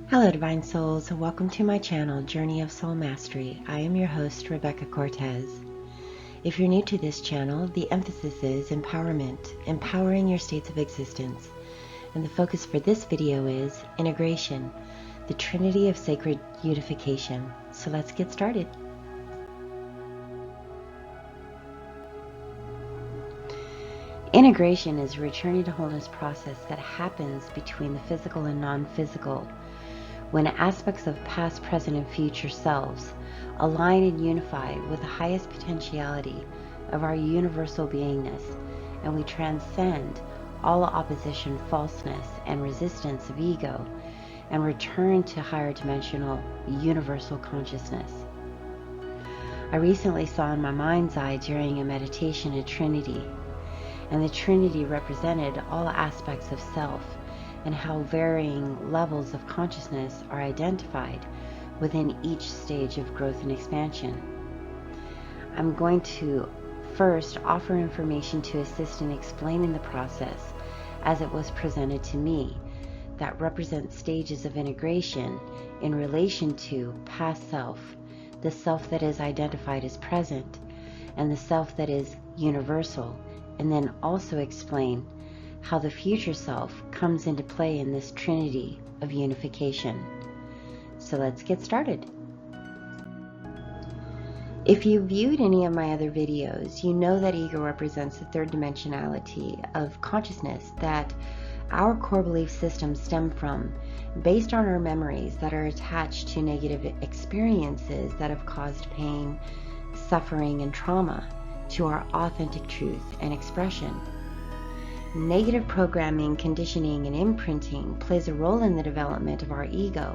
Hello Divine Souls, welcome to my channel, Journey of Soul Mastery. I am your host, Rebekah Cortez. If you're new to this channel, the emphasis is empowerment, empowering your states of existence. And the focus for this video is integration, the Trinity of Sacred Unification. So let's get started. Integration is a returning to wholeness process that happens between the physical and non-physical, when aspects of past, present, and future selves align and unify with the highest potentiality of our universal beingness, and we transcend all opposition, falseness, and resistance of ego, and return to higher dimensional universal consciousness. I recently saw in my mind's eye during a meditation a Trinity, and the Trinity represented all aspects of self and how varying levels of consciousness are identified within each stage of growth and expansion. I'm going to first offer information to assist in explaining the process as it was presented to me that represents stages of integration in relation to past self, the self that is identified as present, and the self that is universal, and then also explain how the future self comes into play in this Trinity of Unification. So let's get started. If you viewed any of my other videos, you know that ego represents the third dimensionality of consciousness that our core belief systems stem from, based on our memories that are attached to negative experiences that have caused pain, suffering, and trauma to our authentic truth and expression. Negative programming, conditioning, and imprinting plays a role in the development of our ego,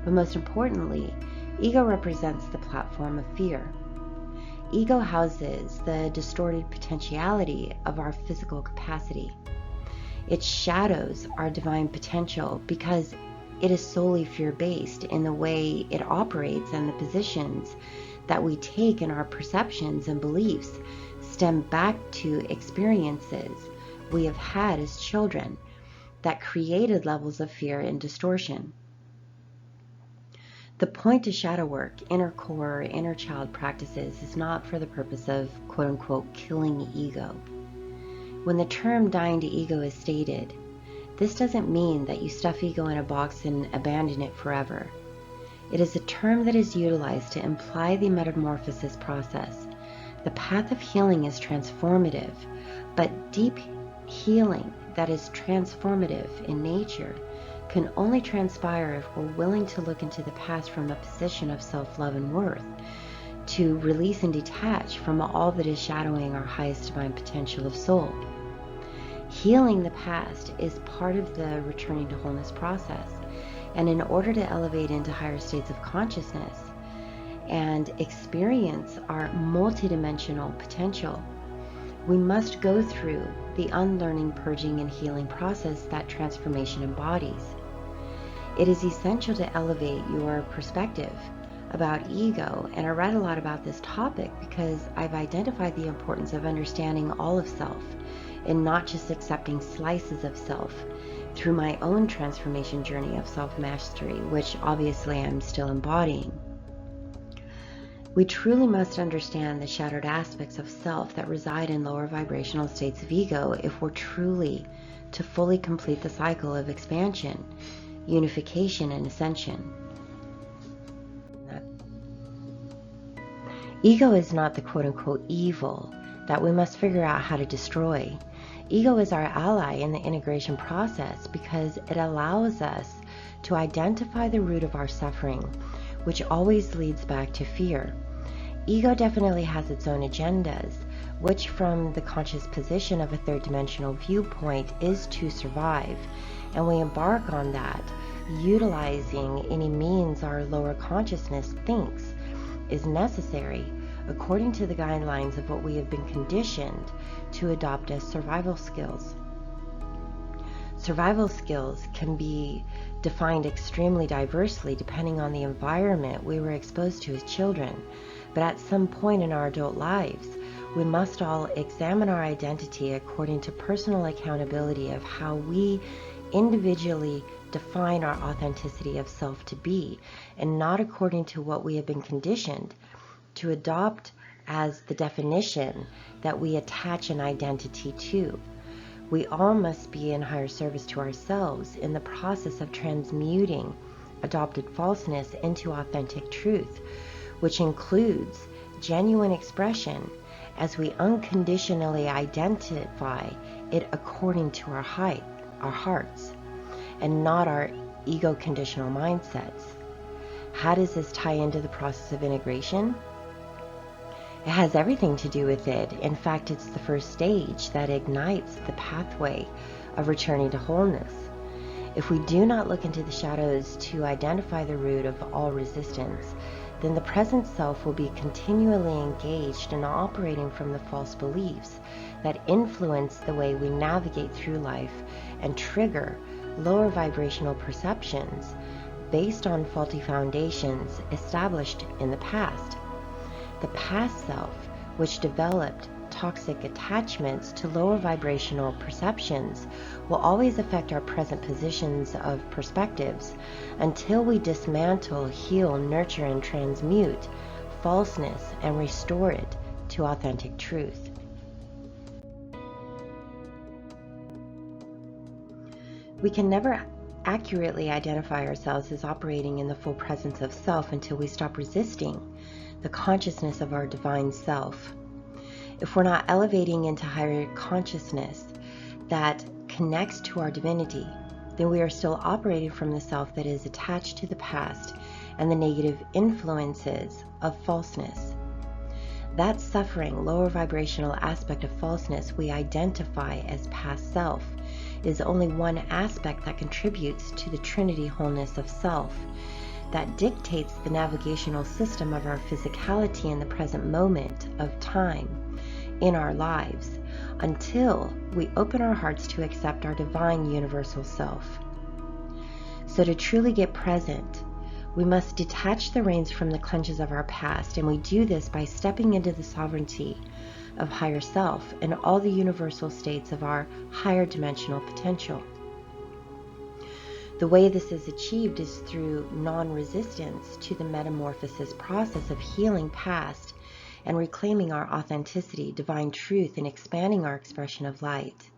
but most importantly, ego represents the platform of fear. Ego houses the distorted potentiality of our physical capacity. It shadows our divine potential because it is solely fear-based in the way it operates, and the positions that we take in our perceptions and beliefs stem back to experiences we have had as children that created levels of fear and distortion. The point to shadow work, inner core, inner child practices is not for the purpose of quote-unquote killing ego. When the term dying to ego is stated, this doesn't mean that you stuff ego in a box and abandon it forever. It is a term that is utilized to imply the metamorphosis process. The path of healing is transformative, but deep healing that is transformative in nature can only transpire if we're willing to look into the past from a position of self-love and worth, to release and detach from all that is shadowing our highest divine potential of soul. Healing the past is part of the returning to wholeness process, and in order to elevate into higher states of consciousness and experience our multidimensional potential, we must go through the unlearning, purging, and healing process that transformation embodies. It is essential to elevate your perspective about ego, and I read a lot about this topic because I've identified the importance of understanding all of self and not just accepting slices of self through my own transformation journey of self-mastery, which obviously I'm still embodying. We truly must understand the shattered aspects of self that reside in lower vibrational states of ego if we're truly to fully complete the cycle of expansion, unification, and ascension. Ego is not the quote-unquote evil that we must figure out how to destroy. Ego is our ally in the integration process because it allows us to identify the root of our suffering, which always leads back to fear. Ego definitely has its own agendas, which from the conscious position of a third dimensional viewpoint is to survive, and we embark on that, utilizing any means our lower consciousness thinks is necessary according to the guidelines of what we have been conditioned to adopt as survival skills. Survival skills can be defined extremely diversely depending on the environment we were exposed to as children, but at some point in our adult lives, we must all examine our identity according to personal accountability of how we individually define our authenticity of self to be, and not according to what we have been conditioned to adopt as the definition that we attach an identity to. We all must be in higher service to ourselves in the process of transmuting adopted falseness into authentic truth, which includes genuine expression as we unconditionally identify it according to our hearts, and not our ego-conditional mindsets. How does this tie into the process of integration? It has everything to do with it. In fact, it's the first stage that ignites the pathway of returning to wholeness. If we do not look into the shadows to identify the root of all resistance, then the present self will be continually engaged in operating from the false beliefs that influence the way we navigate through life and trigger lower vibrational perceptions based on faulty foundations established in the past. The past self, which developed toxic attachments to lower vibrational perceptions, will always affect our present positions of perspectives until we dismantle, heal, nurture, and transmute falseness and restore it to authentic truth. We can never accurately identify ourselves as operating in the full presence of self until we stop resisting the consciousness of our divine self. If we're not elevating into higher consciousness that connects to our divinity, then we are still operating from the self that is attached to the past and the negative influences of falseness. That suffering, lower vibrational aspect of falseness we identify as past self is only one aspect that contributes to the Trinity wholeness of self that dictates the navigational system of our physicality in the present moment of time in our lives until we open our hearts to accept our divine universal self. So to truly get present, we must detach the reins from the clutches of our past, and we do this by stepping into the sovereignty of higher self and all the universal states of our higher dimensional potential. The way this is achieved is through non-resistance to the metamorphosis process of healing past and reclaiming our authenticity, divine truth, and expanding our expression of light.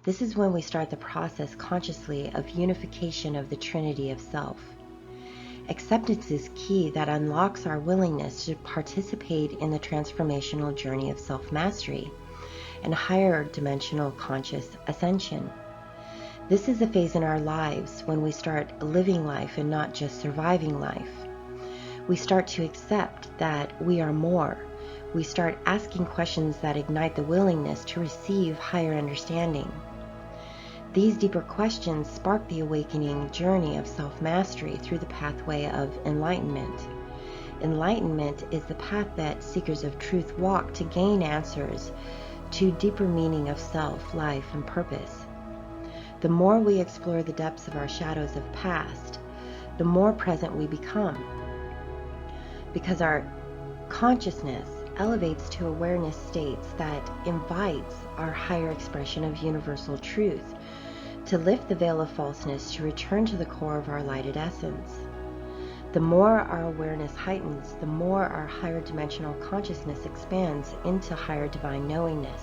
This is when we start the process consciously of unification of the Trinity of self. Acceptance is key that unlocks our willingness to participate in the transformational journey of self-mastery and higher dimensional conscious ascension. This is a phase in our lives when we start living life and not just surviving life. We start to accept that we are more. We start asking questions that ignite the willingness to receive higher understanding. These deeper questions spark the awakening journey of self-mastery through the pathway of enlightenment. Enlightenment is the path that seekers of truth walk to gain answers to deeper meaning of self, life, and purpose. The more we explore the depths of our shadows of past, the more present we become. Because our consciousness elevates to awareness states that invites our higher expression of universal truth to lift the veil of falseness, to return to the core of our lighted essence. The more our awareness heightens, the more our higher dimensional consciousness expands into higher divine knowingness.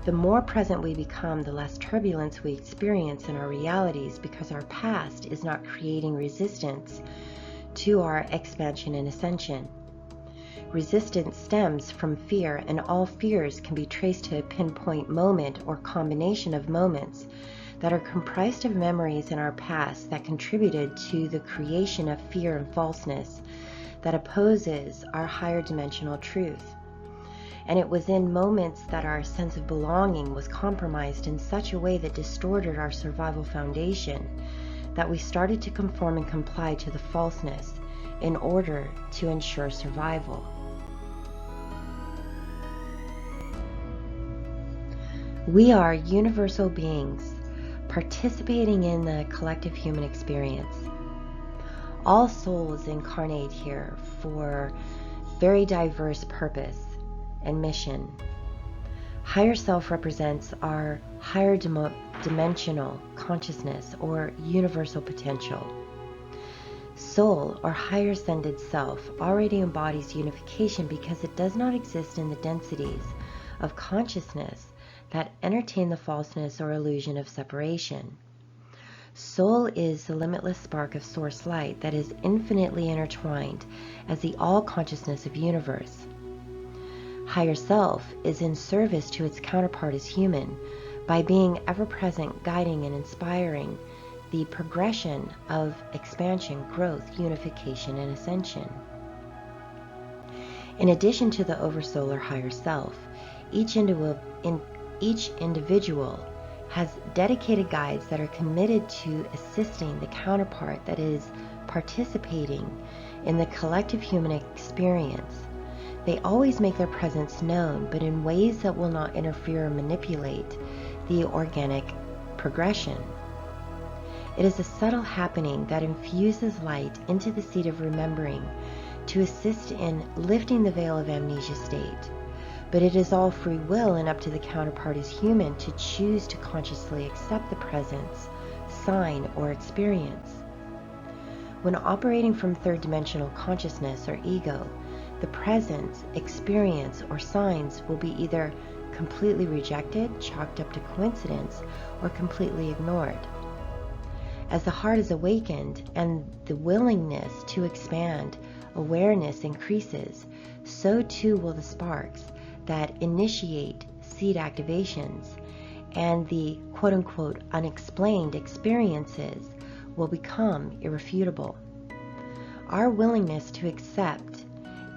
The more present we become, the less turbulence we experience in our realities, because our past is not creating resistance to our expansion and ascension. Resistance stems from fear, and all fears can be traced to a pinpoint moment or combination of moments that are comprised of memories in our past that contributed to the creation of fear and falseness that opposes our higher dimensional truth. And it was in moments that our sense of belonging was compromised in such a way that distorted our survival foundation that we started to conform and comply to the falseness in order to ensure survival. We are universal beings participating in the collective human experience. All souls incarnate here for very diverse purpose and mission. Higher self represents our higher dimensional consciousness or universal potential. Soul, or higher ascended self, already embodies unification because it does not exist in the densities of consciousness that entertain the falseness or illusion of separation. Soul is the limitless spark of source light that is infinitely intertwined as the all-consciousness of universe. Higher self is in service to its counterpart as human by being ever-present, guiding and inspiring the progression of expansion, growth, unification, and ascension. In addition to the oversoul or higher self, each individual has dedicated guides that are committed to assisting the counterpart that is participating in the collective human experience. They always make their presence known, but in ways that will not interfere or manipulate the organic progression. It is a subtle happening that infuses light into the seed of remembering to assist in lifting the veil of amnesia state. But it is all free will and up to the counterpart as human to choose to consciously accept the presence, sign, or experience. When operating from third dimensional consciousness or ego, the presence, experience, or signs will be either completely rejected, chalked up to coincidence, or completely ignored. As the heart is awakened and the willingness to expand awareness increases, so too will the sparks that initiate seed activations, and the quote-unquote unexplained experiences will become irrefutable. Our willingness to accept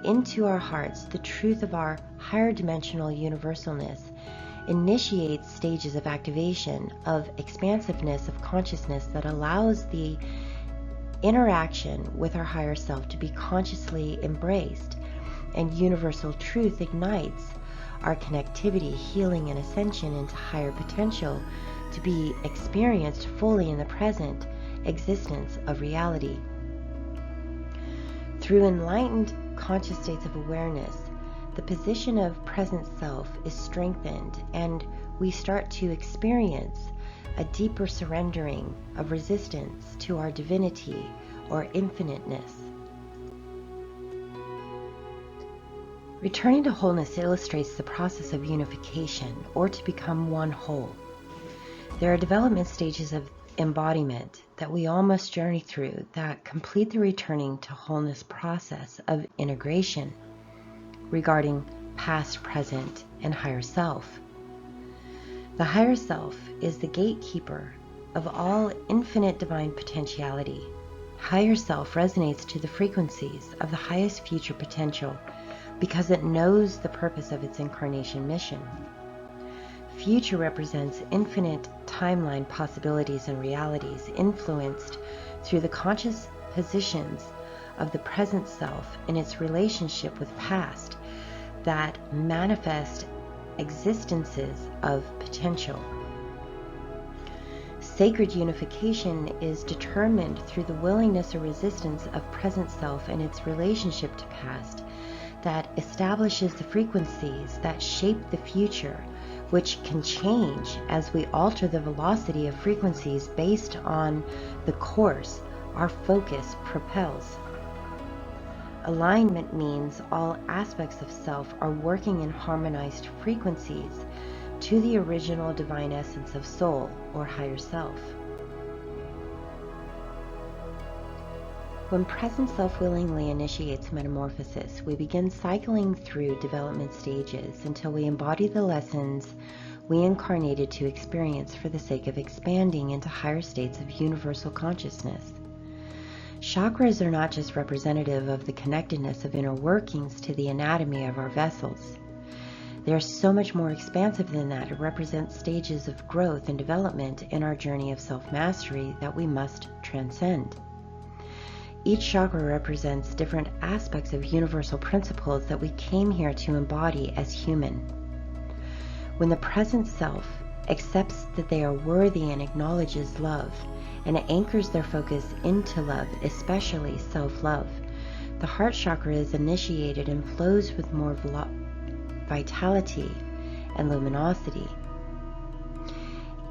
into our hearts the truth of our higher dimensional universalness initiates stages of activation, of expansiveness of consciousness that allows the interaction with our higher self to be consciously embraced, and universal truth ignites our connectivity, healing, and ascension into higher potential to be experienced fully in the present existence of reality. Through enlightened conscious states of awareness, the position of present self is strengthened, and we start to experience a deeper surrendering of resistance to our divinity or infiniteness. Returning to wholeness illustrates the process of unification, or to become one whole. There are development stages of embodiment that we all must journey through that complete the returning to wholeness process of integration regarding past, present, and higher self. The higher self is the gatekeeper of all infinite divine potentiality. Higher self resonates to the frequencies of the highest future potential because it knows the purpose of its incarnation mission. Future represents infinite timeline possibilities and realities influenced through the conscious positions of the present self in its relationship with past that manifest existences of potential. Sacred unification is determined through the willingness or resistance of present self and its relationship to past that establishes the frequencies that shape the future, which can change as we alter the velocity of frequencies based on the course our focus propels. Alignment means all aspects of self are working in harmonized frequencies to the original divine essence of soul or higher self. When present self willingly initiates metamorphosis, we begin cycling through development stages until we embody the lessons we incarnated to experience for the sake of expanding into higher states of universal consciousness. Chakras are not just representative of the connectedness of inner workings to the anatomy of our vessels. They are so much more expansive than that. It represents stages of growth and development in our journey of self-mastery that we must transcend. Each chakra represents different aspects of universal principles that we came here to embody as human. When the present self accepts that they are worthy and acknowledges love, and anchors their focus into love, especially self-love, the heart chakra is initiated and flows with more vitality and luminosity.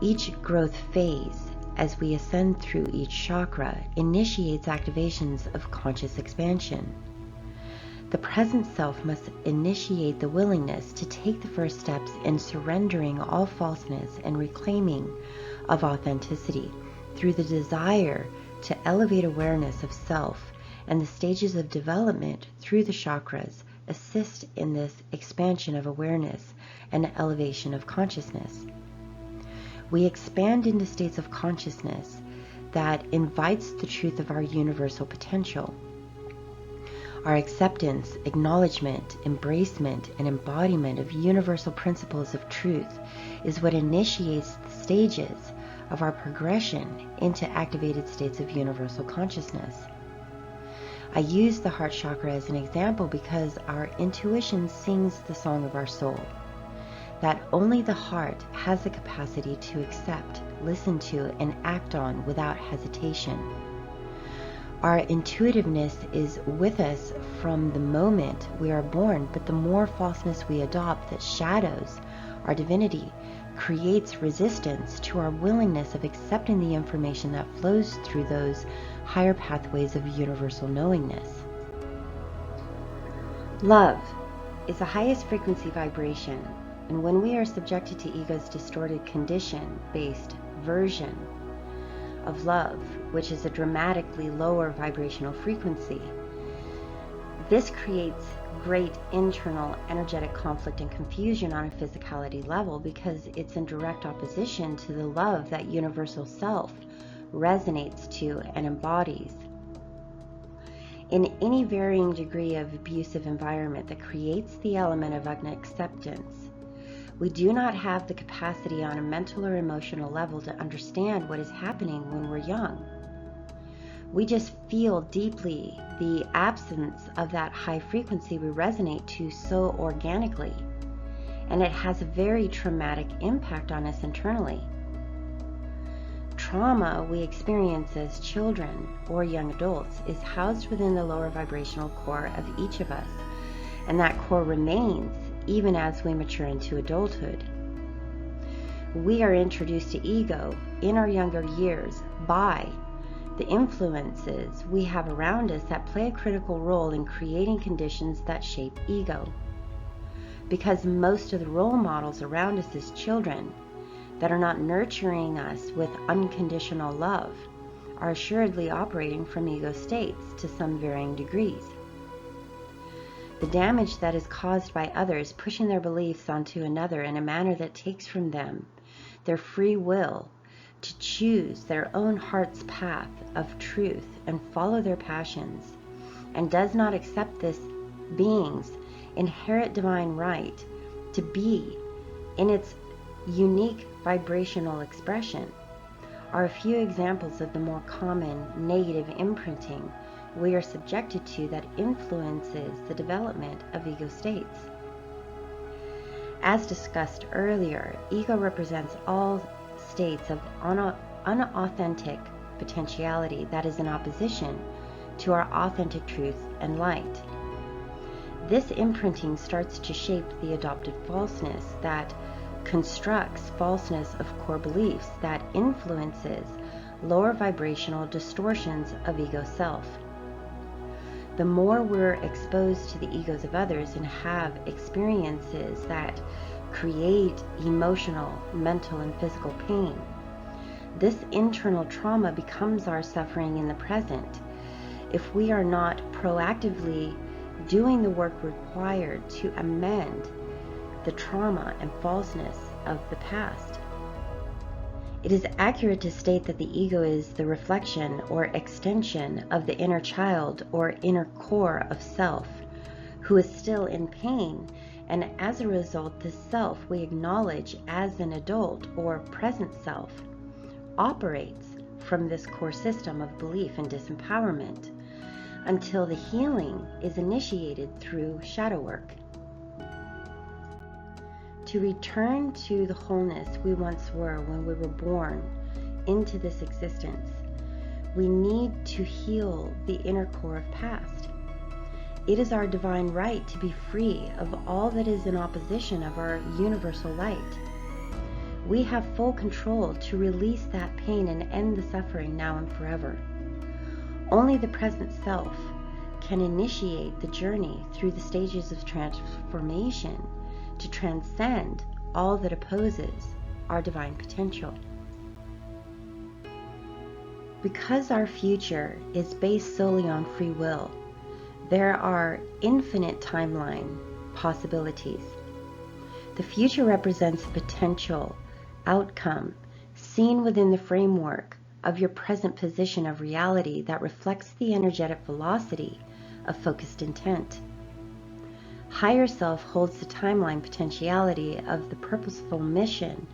Each growth phase, as we ascend through each chakra, initiates activations of conscious expansion. The present self must initiate the willingness to take the first steps in surrendering all falseness and reclaiming of authenticity through the desire to elevate awareness of self, and the stages of development through the chakras assist in this expansion of awareness and elevation of consciousness. We expand into states of consciousness that invites the truth of our universal potential. Our acceptance, acknowledgement, embracement, and embodiment of universal principles of truth is what initiates the stages of our progression into activated states of universal consciousness. I use the heart chakra as an example because our intuition sings the song of our soul, that only the heart has the capacity to accept, listen to, and act on without hesitation. Our intuitiveness is with us from the moment we are born, but the more falseness we adopt that shadows our divinity creates resistance to our willingness of accepting the information that flows through those higher pathways of universal knowingness. Love is the highest frequency vibration, and when we are subjected to ego's distorted condition-based version of love, which is a dramatically lower vibrational frequency, this creates great internal energetic conflict and confusion on a physicality level because it's in direct opposition to the love that universal self resonates to and embodies. In any varying degree of abusive environment that creates the element of unacceptance, we do not have the capacity on a mental or emotional level to understand what is happening when we're young. We just feel deeply the absence of that high frequency we resonate to so organically, and it has a very traumatic impact on us internally. Trauma we experience as children or young adults is housed within the lower vibrational core of each of us, and that core remains even as we mature into adulthood. We are introduced to ego in our younger years by the influences we have around us that play a critical role in creating conditions that shape ego. Because most of the role models around us as children that are not nurturing us with unconditional love are assuredly operating from ego states to some varying degrees. The damage that is caused by others pushing their beliefs onto another in a manner that takes from them their free will to choose their own heart's path of truth and follow their passions, and does not accept this being's inherent divine right to be in its unique vibrational expression, are a few examples of the more common negative imprinting we are subjected to that influences the development of ego states. As discussed earlier, ego represents all states of unauthentic potentiality that is in opposition to our authentic truth and light. This imprinting starts to shape the adopted falseness that constructs falseness of core beliefs that influences lower vibrational distortions of ego self. The more we're exposed to the egos of others and have experiences that create emotional, mental, and physical pain, this internal trauma becomes our suffering in the present if we are not proactively doing the work required to amend the trauma and falseness of the past. It is accurate to state that the ego is the reflection or extension of the inner child or inner core of self, who is still in pain, and as a result, the self we acknowledge as an adult or present self operates from this core system of belief and disempowerment until the healing is initiated through shadow work. To return to the wholeness we once were when we were born into this existence, we need to heal the inner core of past. it is our divine right to be free of all that is in opposition of our universal light. We have full control to release that pain and end the suffering now and forever. Only the present self can initiate the journey through the stages of transformation to transcend all that opposes our divine potential. Because our future is based solely on free will, there are infinite timeline possibilities. The future represents a potential outcome seen within the framework of your present position of reality that reflects the energetic velocity of focused intent. Higher self holds the timeline potentiality of the purposeful mission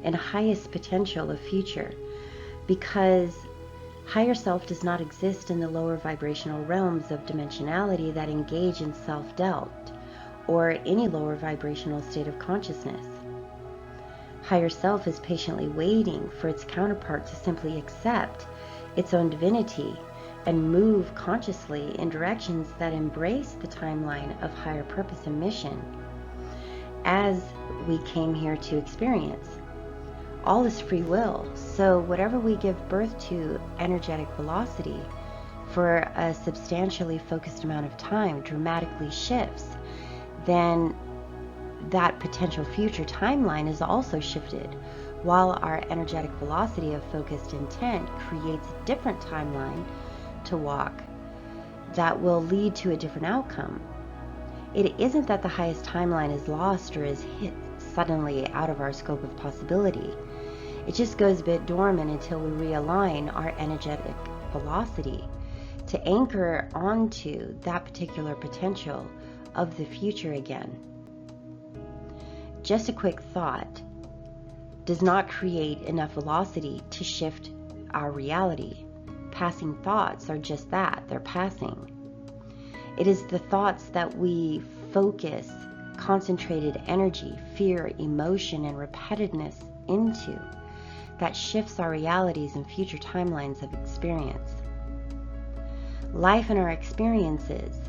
and highest potential of future, because higher self does not exist in the lower vibrational realms of dimensionality that engage in self-doubt or any lower vibrational state of consciousness. Higher self is patiently waiting for its counterpart to simply accept its own divinity and move consciously in directions that embrace the timeline of higher purpose and mission as we came here to experience. All is free will, so whatever we give birth to energetic velocity for a substantially focused amount of time dramatically shifts, then that potential future timeline is also shifted, while our energetic velocity of focused intent creates a different timeline to walk that will lead to a different outcome. It isn't that the highest timeline is lost or is hit suddenly out of our scope of possibility. It just goes a bit dormant until we realign our energetic velocity to anchor onto that particular potential of the future again. Just a quick thought does not create enough velocity to shift our reality. Passing thoughts are just that, they're passing. It is the thoughts that we focus concentrated energy, fear, emotion, and repetitiveness into that shifts our realities and future timelines of experience. Life and our experiences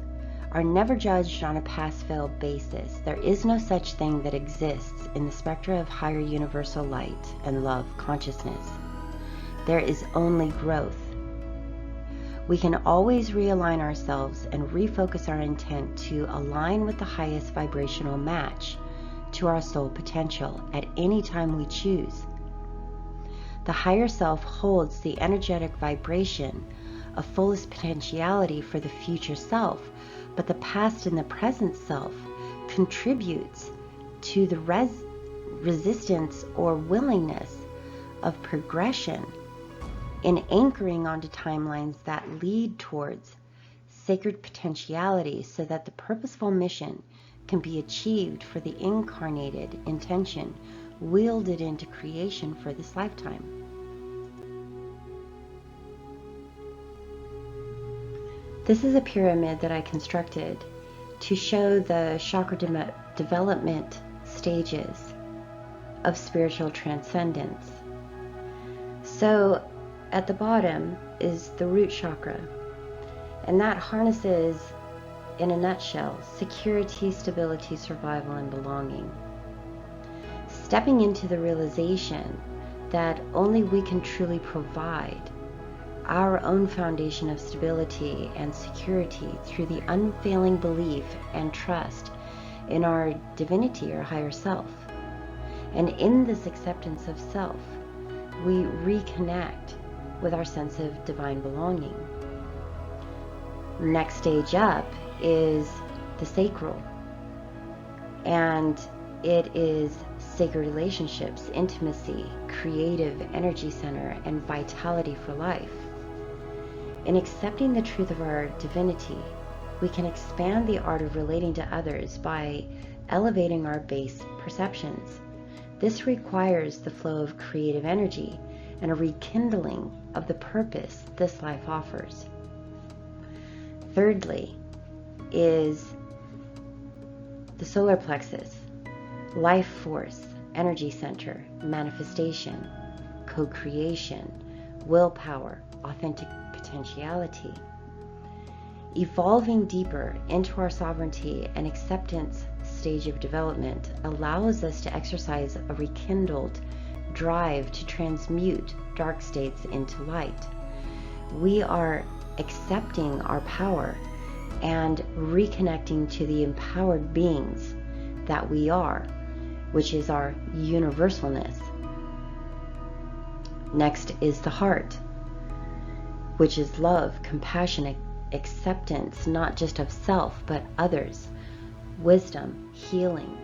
are never judged on a pass-fail basis. There is no such thing that exists in the spectra of higher universal light and love consciousness. There is only growth. We can always realign ourselves and refocus our intent to align with the highest vibrational match to our soul potential at any time we choose. The higher self holds the energetic vibration of fullest potentiality for the future self, but the past and the present self contributes to the resistance or willingness of progression in anchoring onto timelines that lead towards sacred potentiality so that the purposeful mission can be achieved for the incarnated intention wielded into creation for this lifetime. This is a pyramid that I constructed to show the chakra development stages of spiritual transcendence. So at the bottom is the root chakra, and that harnesses, in a nutshell, security, stability, survival, and belonging. Stepping into the realization that only we can truly provide our own foundation of stability and security through the unfailing belief and trust in our divinity or higher self. And in this acceptance of self, we reconnect with our sense of divine belonging. Next stage up is the sacral, and it is sacred relationships, intimacy, creative energy center, and vitality for life. In accepting the truth of our divinity, we can expand the art of relating to others by elevating our base perceptions. This requires the flow of creative energy and a rekindling of the purpose this life offers. Thirdly is the solar plexus, life force, energy center, manifestation, co-creation, willpower, authentic potentiality. Evolving deeper into our sovereignty and acceptance stage of development allows us to exercise a rekindled drive to transmute dark states into light. We are accepting our power and reconnecting to the empowered beings that we are, which is our universalness. Next is the heart, which is love, compassion, acceptance, not just of self, but others, wisdom, healing,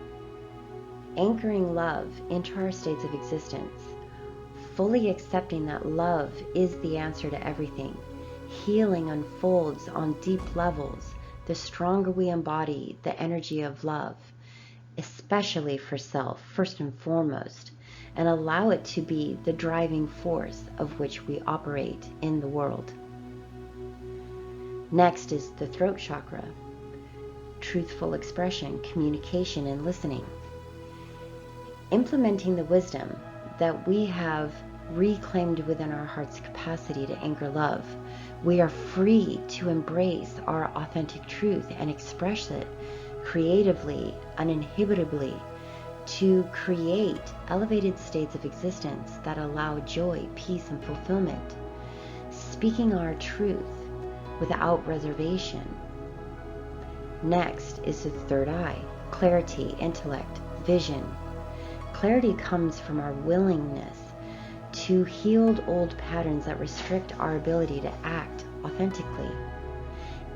anchoring love into our states of existence, fully accepting that love is the answer to everything. Healing unfolds on deep levels the stronger we embody the energy of love, especially for self, first and foremost, and allow it to be the driving force of which we operate in the world. Next is the throat chakra, truthful expression, communication, and listening. Implementing the wisdom that we have reclaimed within our heart's capacity to anchor love, we are free to embrace our authentic truth and express it creatively, uninhibitably, to create elevated states of existence that allow joy, peace, and fulfillment. Speaking our truth without reservation. Next is the third eye, clarity, intellect, vision. Clarity comes from our willingness to heal old patterns that restrict our ability to act authentically.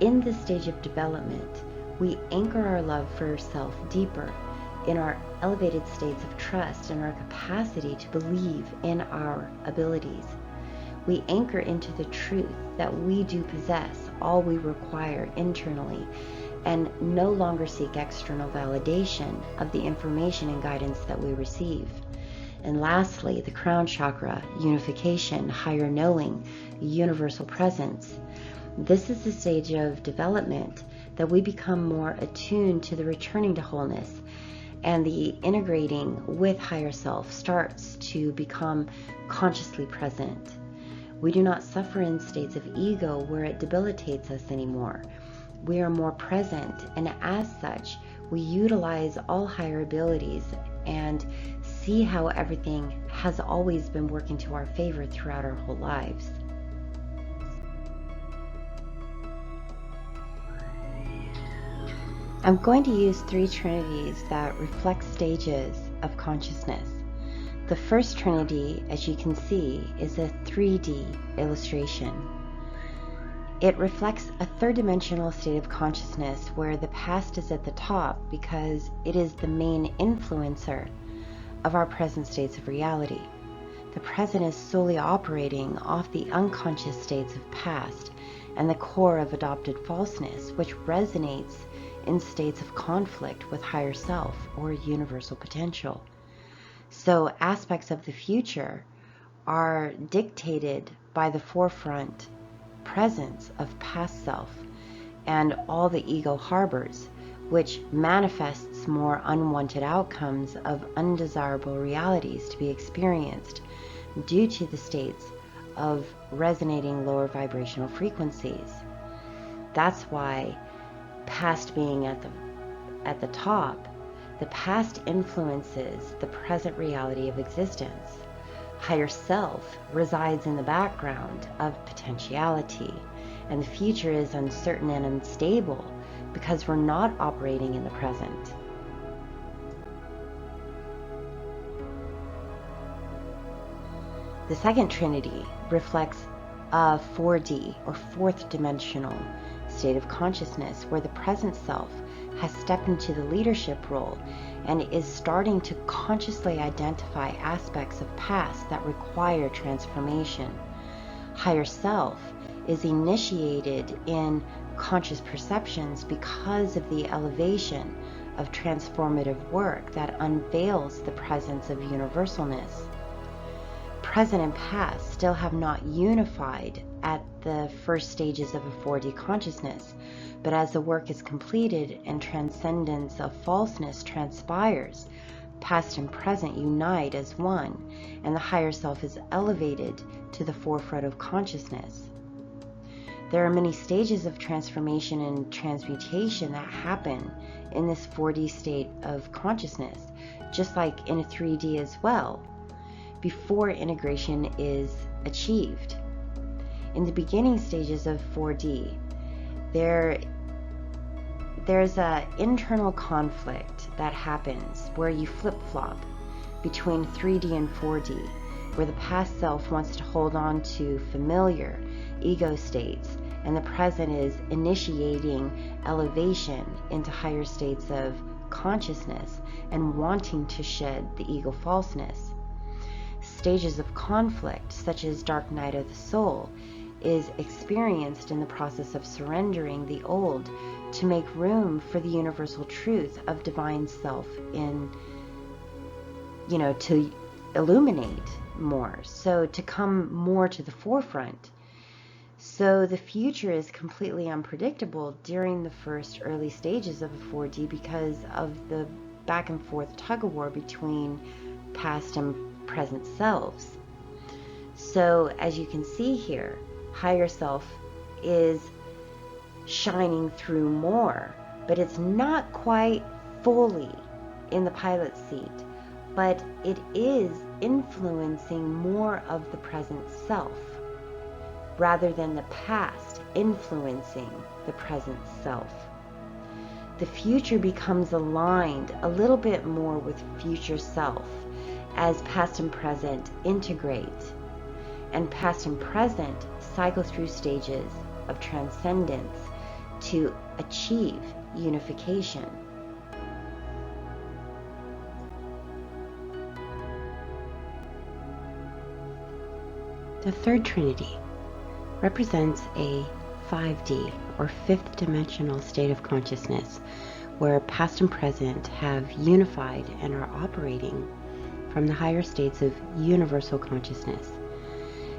In this stage of development, we anchor our love for self deeper in our elevated states of trust and our capacity to believe in our abilities. We anchor into the truth that we do possess all we require internally and no longer seek external validation of the information and guidance that we receive. And lastly, the crown chakra, unification, higher knowing, universal presence. This is the stage of development that we become more attuned to the returning to wholeness, and the integrating with higher self starts to become consciously present. We do not suffer in states of ego where it debilitates us anymore. We are more present, and as such, we utilize all higher abilities and see how everything has always been working to our favor throughout our whole lives. I'm going to use 3 trinities that reflect stages of consciousness. The first trinity, as you can see, is a 3D illustration. It reflects a third-dimensional state of consciousness where the past is at the top because it is the main influencer of our present states of reality. The present is solely operating off the unconscious states of past and the core of adopted falseness, which resonates in states of conflict with higher self or universal potential. So aspects of the future are dictated by the forefront presence of past self and all the ego harbors, which manifests more unwanted outcomes of undesirable realities to be experienced due to the states of resonating lower vibrational frequencies. That's why past being at the top, the past influences the present reality of existence. Higher self resides in the background of potentiality, and the future is uncertain and unstable because we're not operating in the present. The second trinity reflects a 4D or fourth dimensional state of consciousness where the present self has stepped into the leadership role and is starting to consciously identify aspects of past that require transformation. Higher self is initiated in conscious perceptions because of the elevation of transformative work that unveils the presence of universalness. Present and past still have not unified at the first stages of a 4D consciousness, but as the work is completed and transcendence of falseness transpires, past and present unite as one, and the higher self is elevated to the forefront of consciousness. There are many stages of transformation and transmutation that happen in this 4D state of consciousness, just like in a 3D as well, before integration is achieved. In the beginning stages of 4D, there's an internal conflict that happens where you flip-flop between 3D and 4D, where the past self wants to hold on to familiar ego states, and the present is initiating elevation into higher states of consciousness and wanting to shed the ego falseness. Stages of conflict, such as dark night of the soul, is experienced in the process of surrendering the old to make room for the universal truth of divine self to illuminate more, so to come more to the forefront. So the future is completely unpredictable during the first early stages of a 4D because of the back and forth tug-of-war between past and present selves. So as you can see here, higher self is shining through more, but it's not quite fully in the pilot seat, but it is influencing more of the present self rather than the past influencing the present self. The future becomes aligned a little bit more with future self as past and present integrate, and past and present cycle through stages of transcendence to achieve unification. The third Trinity represents a 5D or fifth dimensional state of consciousness where past and present have unified and are operating from the higher states of universal consciousness,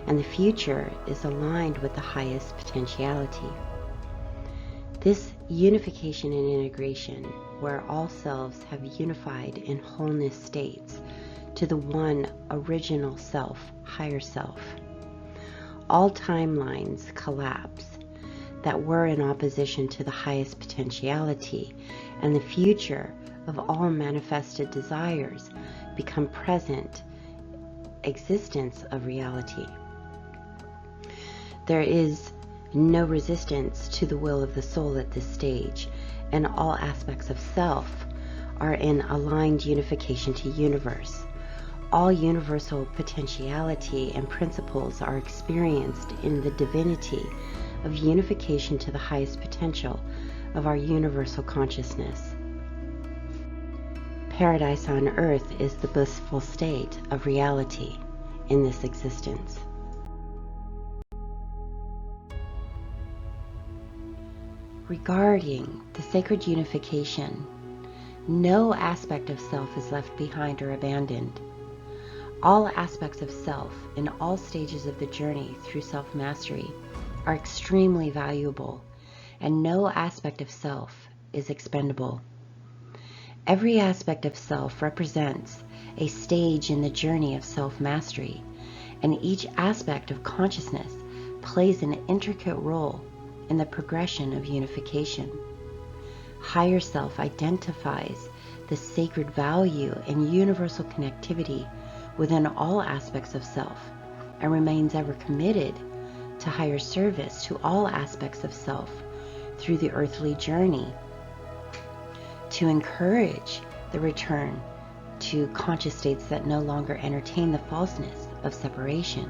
and the future is aligned with the highest potentiality. This unification and integration, where all selves have unified in wholeness states to the one original self, higher self. All timelines collapse that were in opposition to the highest potentiality, and the future of all manifested desires become present existence of reality. There is no resistance to the will of the soul at this stage, and all aspects of self are in aligned unification to universe. All universal potentiality and principles are experienced in the divinity of unification to the highest potential of our universal consciousness. Paradise on earth is the blissful state of reality in this existence. Regarding the sacred unification, no aspect of self is left behind or abandoned. All aspects of self in all stages of the journey through self-mastery are extremely valuable, and no aspect of self is expendable. Every aspect of self represents a stage in the journey of self-mastery, and each aspect of consciousness plays an intricate role in the progression of unification. Higher self identifies the sacred value and universal connectivity within all aspects of self, and remains ever committed to higher service to all aspects of self through the earthly journey, to encourage the return to conscious states that no longer entertain the falseness of separation.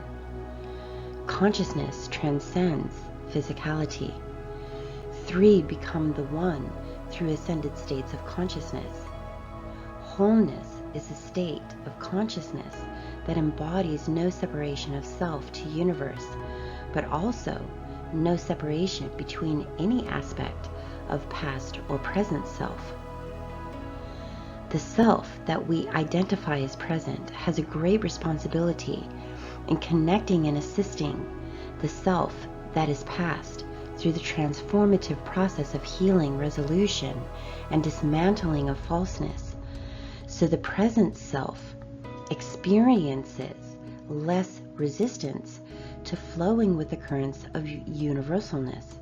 Consciousness transcends physicality. Three become the one through ascended states of consciousness. Wholeness is a state of consciousness that embodies no separation of self to universe, but also no separation between any aspect of past or present self. The self that we identify as present has a great responsibility in connecting and assisting the self that is past through the transformative process of healing, resolution, and dismantling of falseness, so the present self experiences less resistance to flowing with the currents of universalness.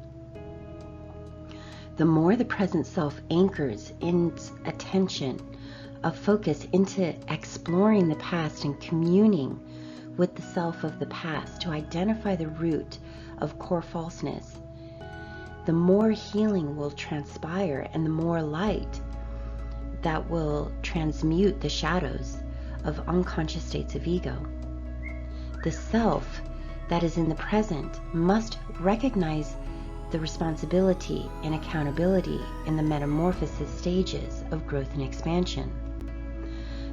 The more the present self anchors its attention of focus into exploring the past and communing with the self of the past to identify the root of core falseness, the more healing will transpire and the more light that will transmute the shadows of unconscious states of ego. The self that is in the present must recognize the responsibility and accountability in the metamorphosis stages of growth and expansion.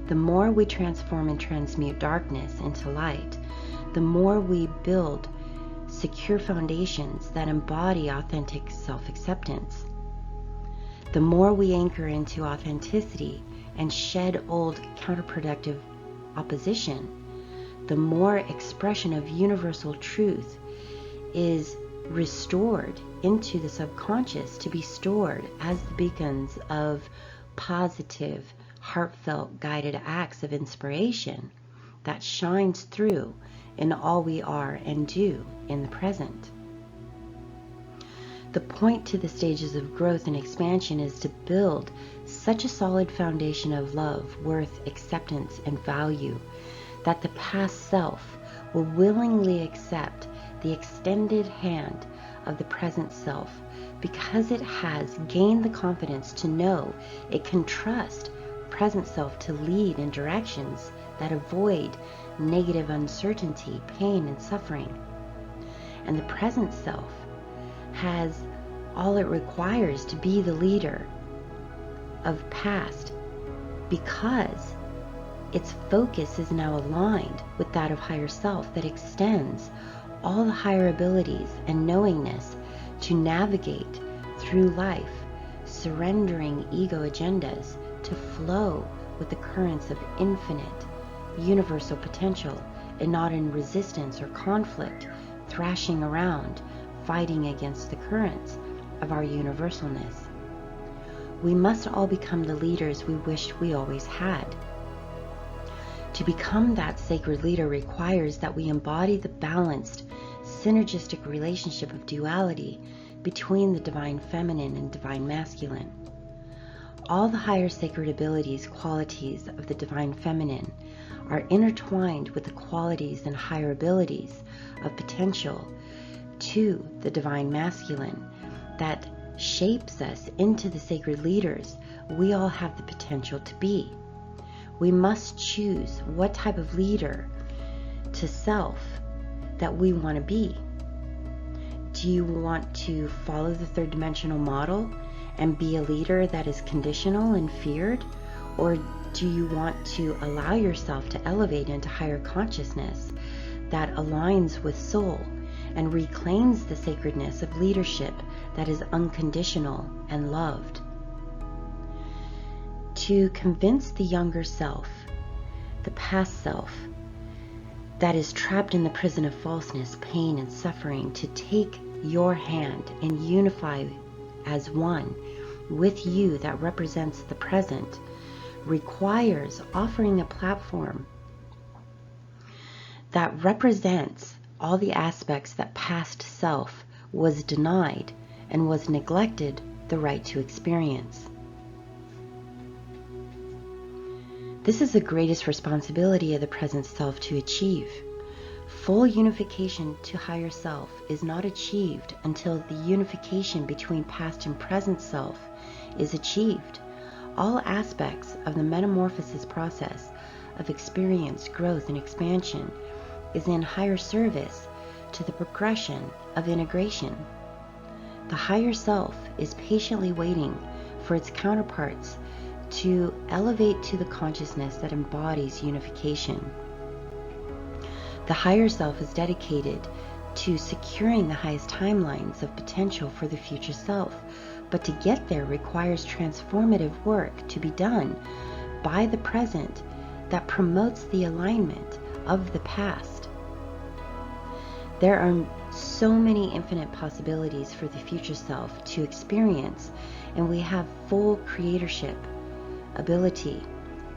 The more we transform and transmute darkness into light, the more we build secure foundations that embody authentic self-acceptance. The more we anchor into authenticity and shed old counterproductive opposition, the more expression of universal truth is restored into the subconscious to be stored as the beacons of positive, heartfelt, guided acts of inspiration that shines through in all we are and do in the present. The point to the stages of growth and expansion is to build such a solid foundation of love, worth, acceptance, and value that the past self will willingly accept the extended hand of the present self because it has gained the confidence to know it can trust present self to lead in directions that avoid negative uncertainty, pain, and suffering. And the present self has all it requires to be the leader of past because its focus is now aligned with that of higher self that extends all the higher abilities and knowingness to navigate through life, surrendering ego agendas to flow with the currents of infinite, universal potential and not in resistance or conflict, thrashing around, fighting against the currents of our universalness. We must all become the leaders we wished we always had. To become that sacred leader requires that we embody the balanced, synergistic relationship of duality between the divine feminine and divine masculine. All the higher sacred abilities, qualities of the divine feminine are intertwined with the qualities and higher abilities of potential to the divine masculine that shapes us into the sacred leaders we all have the potential to be. We must choose what type of leader to self that we want to be. Do you want to follow the third dimensional model and be a leader that is conditional and feared? Or do you want to allow yourself to elevate into higher consciousness that aligns with soul and reclaims the sacredness of leadership that is unconditional and loved? To convince the younger self, the past self, that is trapped in the prison of falseness, pain, and suffering, to take your hand and unify as one with you that represents the present, requires offering a platform that represents all the aspects that past self was denied and was neglected the right to experience. This is the greatest responsibility of the present self to achieve. Full unification to higher self is not achieved until the unification between past and present self is achieved. All aspects of the metamorphosis process of experience, growth, and expansion is in higher service to the progression of integration. The higher self is patiently waiting for its counterparts to elevate to the consciousness that embodies unification. The higher self is dedicated to securing the highest timelines of potential for the future self, but to get there requires transformative work to be done by the present that promotes the alignment of the past. There are so many infinite possibilities for the future self to experience, and we have full creatorship ability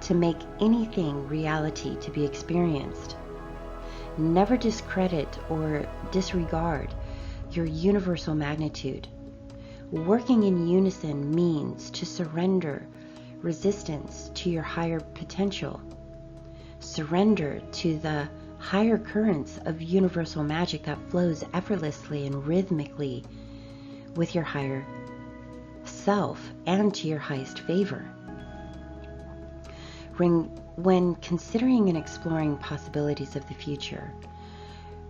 to make anything reality to be experienced. Never discredit or disregard your universal magnitude. Working in unison means to surrender resistance to your higher potential. Surrender to the higher currents of universal magic that flows effortlessly and rhythmically with your higher self and to your highest favor. When considering and exploring possibilities of the future,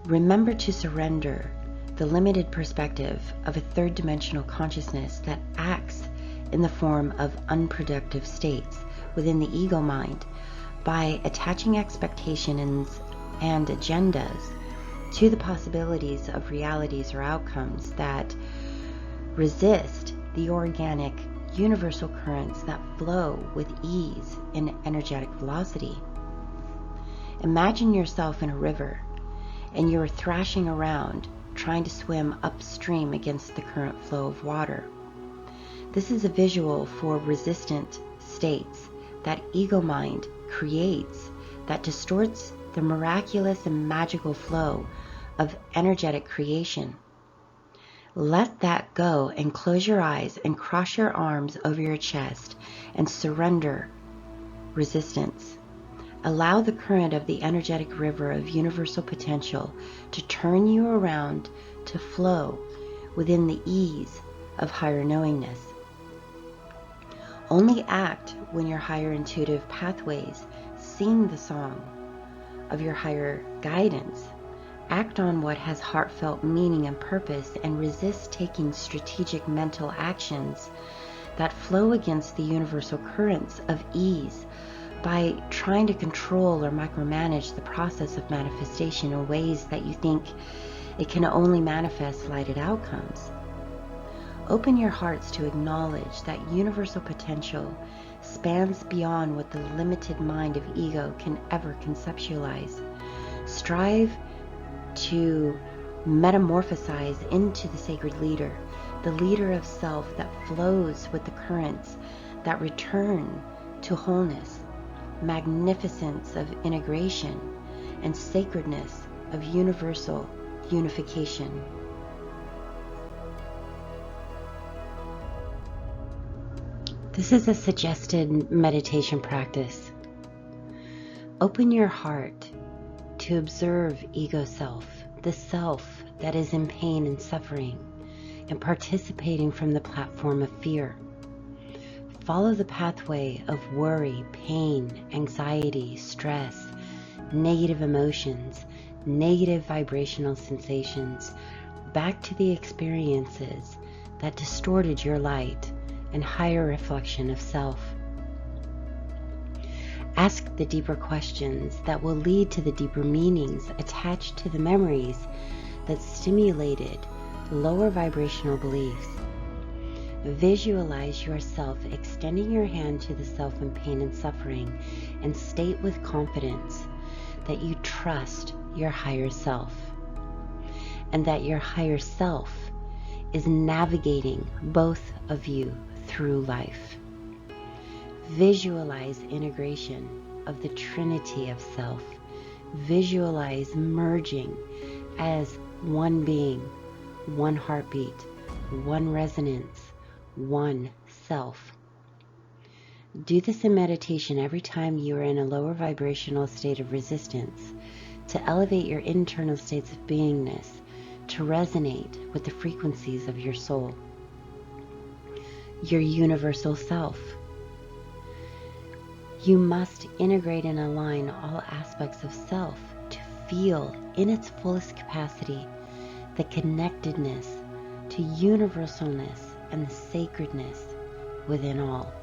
remember to surrender the limited perspective of a third-dimensional consciousness that acts in the form of unproductive states within the ego mind by attaching expectations and agendas to the possibilities of realities or outcomes that resist the organic universal currents that flow with ease in energetic velocity. Imagine yourself in a river and you're thrashing around trying to swim upstream against the current flow of water. This is a visual for resistant states that ego mind creates that distorts the miraculous and magical flow of energetic creation. Let that go and close your eyes and cross your arms over your chest and surrender resistance. Allow the current of the energetic river of universal potential to turn you around to flow within the ease of higher knowingness. Only act when your higher intuitive pathways sing the song of your higher guidance. Act on what has heartfelt meaning and purpose, and resist taking strategic mental actions that flow against the universal currents of ease by trying to control or micromanage the process of manifestation in ways that you think it can only manifest lighted outcomes. Open your hearts to acknowledge that universal potential spans beyond what the limited mind of ego can ever conceptualize. Strive to metamorphosize into the sacred leader, the leader of self that flows with the currents that return to wholeness, magnificence of integration, and sacredness of universal unification. This is a suggested meditation practice. Open your heart to observe ego self, the self that is in pain and suffering and participating from the platform of fear. Follow the pathway of worry, pain, anxiety, stress, negative emotions, negative vibrational sensations back to the experiences that distorted your light and higher reflection of self. Ask the deeper questions that will lead to the deeper meanings attached to the memories that stimulated lower vibrational beliefs. Visualize yourself extending your hand to the self in pain and suffering, and state with confidence that you trust your higher self, and that your higher self is navigating both of you through life. Visualize integration of the Trinity of self. Visualize merging as one being, one heartbeat, one resonance, one self. Do this in meditation every time you are in a lower vibrational state of resistance, to elevate your internal states of beingness to resonate with the frequencies of your soul, your universal self. You must integrate and align all aspects of self to feel in its fullest capacity the connectedness to universalness and the sacredness within all.